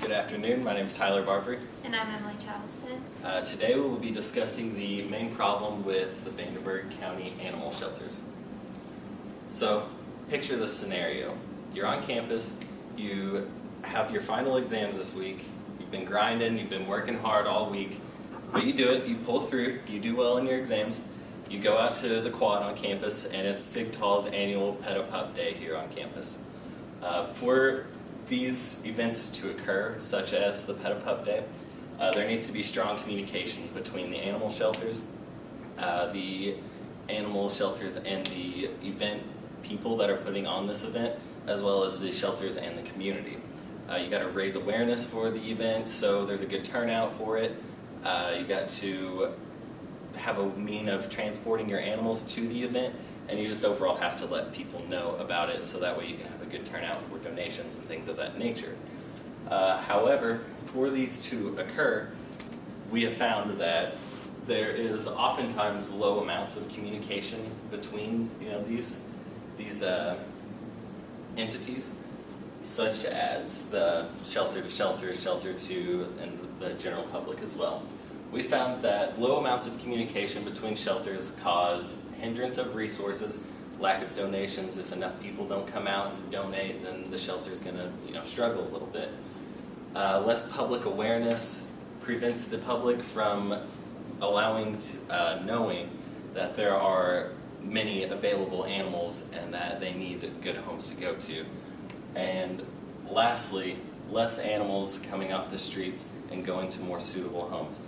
Good afternoon, my name is Tyler Barbary. And I'm Emily Charleston. Today we will be discussing the main problem with the Vanderburgh County animal shelters. So, picture this scenario. You're on campus, you have your final exams this week, you've been grinding, you've been working hard all week, but you do it, you pull through, you do well in your exams, you go out to the quad on campus, and it's SIGTAL's annual Pet-A-Pup Day here on campus. For these events to occur, such as the Pet-A-Pup Day, there needs to be strong communication between the animal shelters and the event people that are putting on this event, as well as the shelters and the community. You got to raise awareness for the event so there's a good turnout for it. You got to have a mean of transporting your animals to the event, and you just overall have to let people know about it so that way you can have a good turnout for donations and things of that nature. However, for these to occur, we have found that there is oftentimes low amounts of communication between these entities, such as the shelter to shelter, shelter to, and the general public as well. We found that low amounts of communication between shelters cause hindrance of resources, lack of donations. If enough people don't come out and donate, then the shelter's going to struggle a little bit. Less public awareness prevents the public from knowing that there are many available animals and that they need good homes to go to. And lastly, less animals coming off the streets and going to more suitable homes.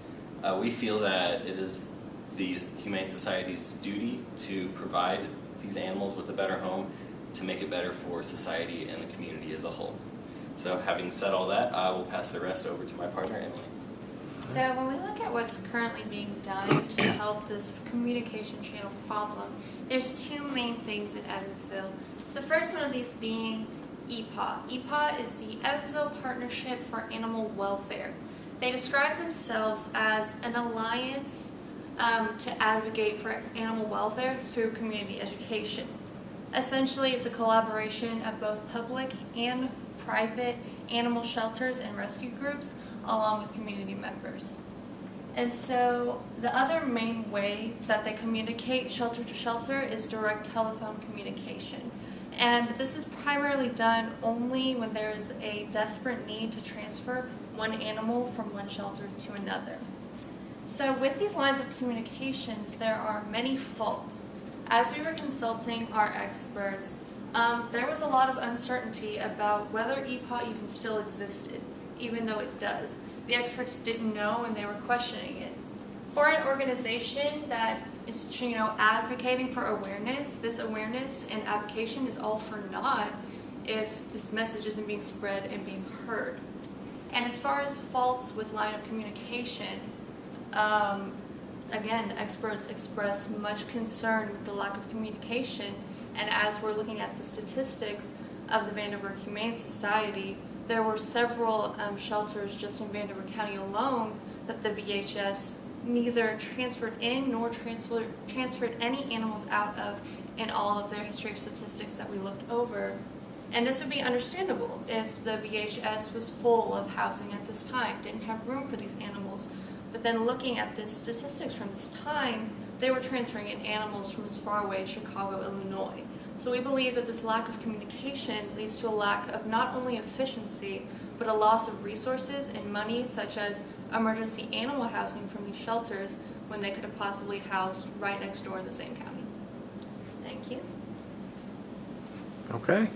We feel that it is the Humane Society's duty to provide these animals with a better home to make it better for society and the community as a whole. So having said all that, I will pass the rest over to my partner, Emily. So when we look at what's currently being done to help this communication channel problem, there's two main things in Evansville. The first one of these being EPA. EPA is the Evansville Partnership for Animal Welfare. They describe themselves as an alliance to advocate for animal welfare through community education. Essentially, it's a collaboration of both public and private animal shelters and rescue groups, along with community members. And so the other main way that they communicate shelter to shelter is direct telephone communication. And this is primarily done only when there is a desperate need to transfer one animal from one shelter to another. So with these lines of communications, there are many faults. As we were consulting our experts, there was a lot of uncertainty about whether EPA even still existed, even though it does. The experts didn't know and they were questioning it. For an organization that is advocating for awareness, this awareness and advocation is all for naught if this message isn't being spread and being heard. And as far as faults with line of communication, again, experts express much concern with the lack of communication, and as we're looking at the statistics of the Vanderburgh Humane Society, there were several shelters just in Vanderburgh County alone that the VHS neither transferred in nor transferred any animals out of in all of their history of statistics that we looked over. And this would be understandable if the VHS was full of housing at this time, didn't have room for these animals. But then looking at the statistics from this time, they were transferring in animals from as far away as Chicago, Illinois. So we believe that this lack of communication leads to a lack of not only efficiency, but a loss of resources and money, such as emergency animal housing from these shelters when they could have possibly housed right next door in the same county. Thank you. Okay.